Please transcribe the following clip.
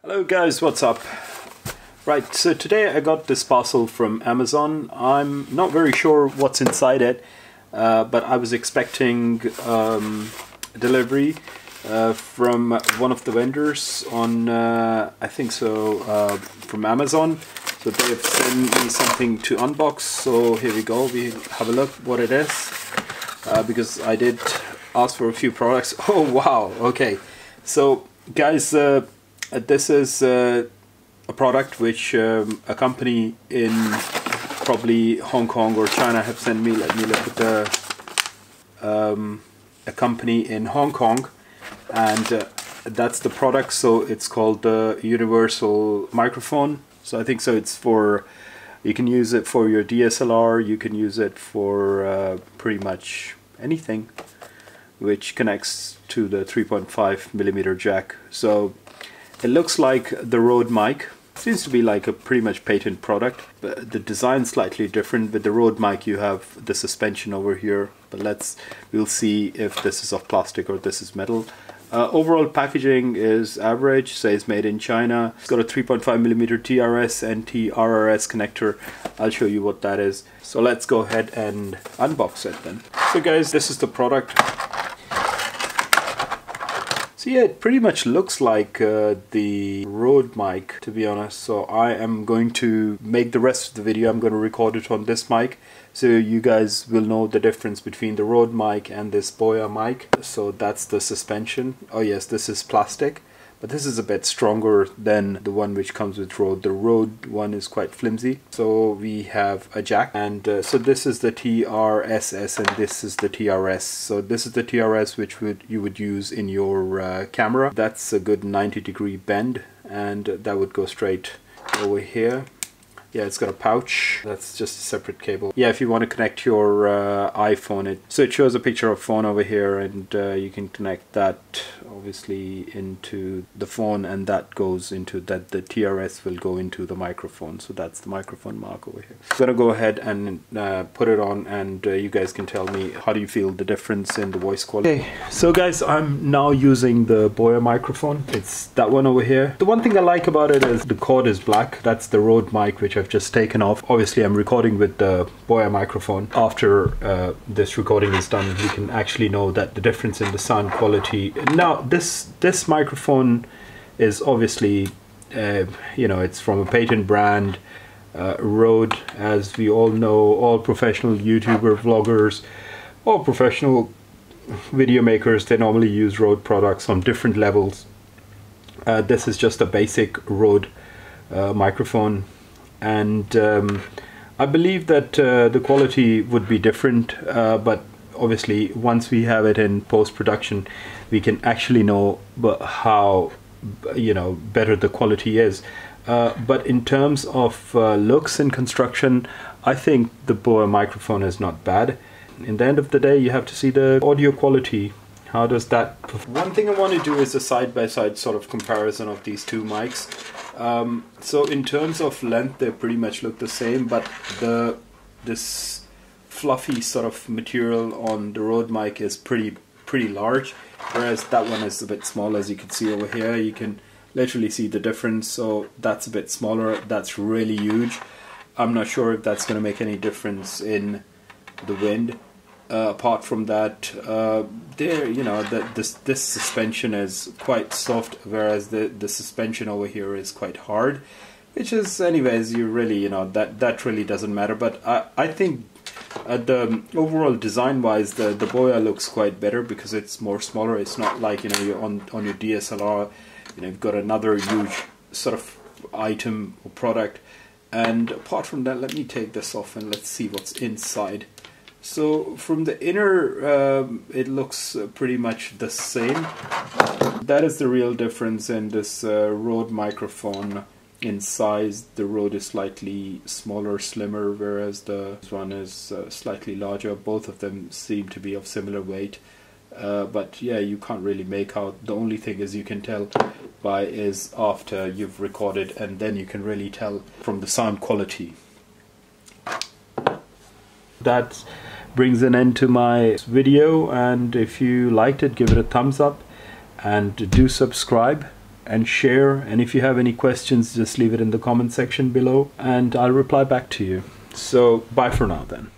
Hello guys, what's up? Right, so today I got this parcel from Amazon. I'm not very sure what's inside it, but I was expecting delivery from one of the vendors on, I think so, from Amazon. So they've sent me something to unbox, so here we go, we have a look what it is, because I did ask for a few products. Oh wow, okay. So guys, this is a product which a company in probably Hong Kong or China have sent me. Let me look at the a company in Hong Kong, and that's the product. So it's called the Universal Microphone. So I think so it's for, you can use it for your DSLR, you can use it for pretty much anything which connects to the 3.5mm jack. So it looks like the Rode mic. Seems to be like a pretty much patent product, but the design's slightly different. With the Rode mic you have the suspension over here, but we'll see if this is of plastic or this is metal. Overall packaging is average, says made in China. It's got a 3.5mm TRS and TRRS connector. I'll show you what that is. So let's go ahead and unbox it then. So guys, this is the product. So yeah, it pretty much looks like the Rode mic, to be honest. So I am going to make the rest of the video, I'm going to record it on this mic, so you guys will know the difference between the Rode mic and this Boya mic. So that's the suspension. Oh yes, this is plastic, but this is a bit stronger than the one which comes with Rode. The Rode one is quite flimsy. So we have a jack, and so this is the TRSS and this is the TRS. So this is the TRS which you would use in your camera. That's a good 90-degree bend, and that would go straight over here. Yeah, it's got a pouch. That's just a separate cable. Yeah, if you want to connect your iPhone, so it shows a picture of phone over here, and you can connect that obviously into the phone, and that goes into that. The TRS will go into the microphone. So that's the microphone mark over here. I'm gonna go ahead and put it on, and you guys can tell me how do you feel the difference in the voice quality. Okay, so guys, I'm now using the Boya microphone. It's that one over here. The one thing I like about it is the cord is black. That's the Rode mic which I've just taken off. Obviously I'm recording with the Boya microphone. After this recording is done, you can actually know that the difference in the sound quality. Now this microphone is obviously you know, it's from a patent brand, Rode. As we all know, all professional YouTuber vloggers, all professional video makers, they normally use Rode products on different levels. This is just a basic Rode microphone, and I believe that the quality would be different, but obviously once we have it in post-production we can actually know how, you know, better the quality is. But in terms of looks and construction, I think the Boya microphone is not bad. In the end of the day, you have to see the audio quality. How does that perform? One thing I want to do is a side-by-side sort of comparison of these two mics. So in terms of length, they pretty much look the same, but this fluffy sort of material on the Rode mic is pretty large, whereas that one is a bit small. As you can see over here, you can literally see the difference. So that's a bit smaller, that's really huge. I'm not sure if that's going to make any difference in the wind. Apart from that, there, you know, this suspension is quite soft, whereas the suspension over here is quite hard, which is, anyways, you really, you know, that really doesn't matter. But I think the overall design wise, the Boya looks quite better because it's more smaller. It's not like, you know, you're on your DSLR, you know, you've got another huge sort of item or product. And apart from that, let me take this off and let's see what's inside. So from the inner, it looks pretty much the same. That is the real difference in this Rode microphone. In size, the Rode is slightly smaller, slimmer, whereas this one is slightly larger. Both of them seem to be of similar weight. But yeah, you can't really make out. The only thing is you can tell is after you've recorded, and then you can really tell from the sound quality. That brings an end to my video, and if you liked it, give it a thumbs up and do subscribe. and share. And if you have any questions, just leave it in the comment section below and I'll reply back to you. So bye for now then.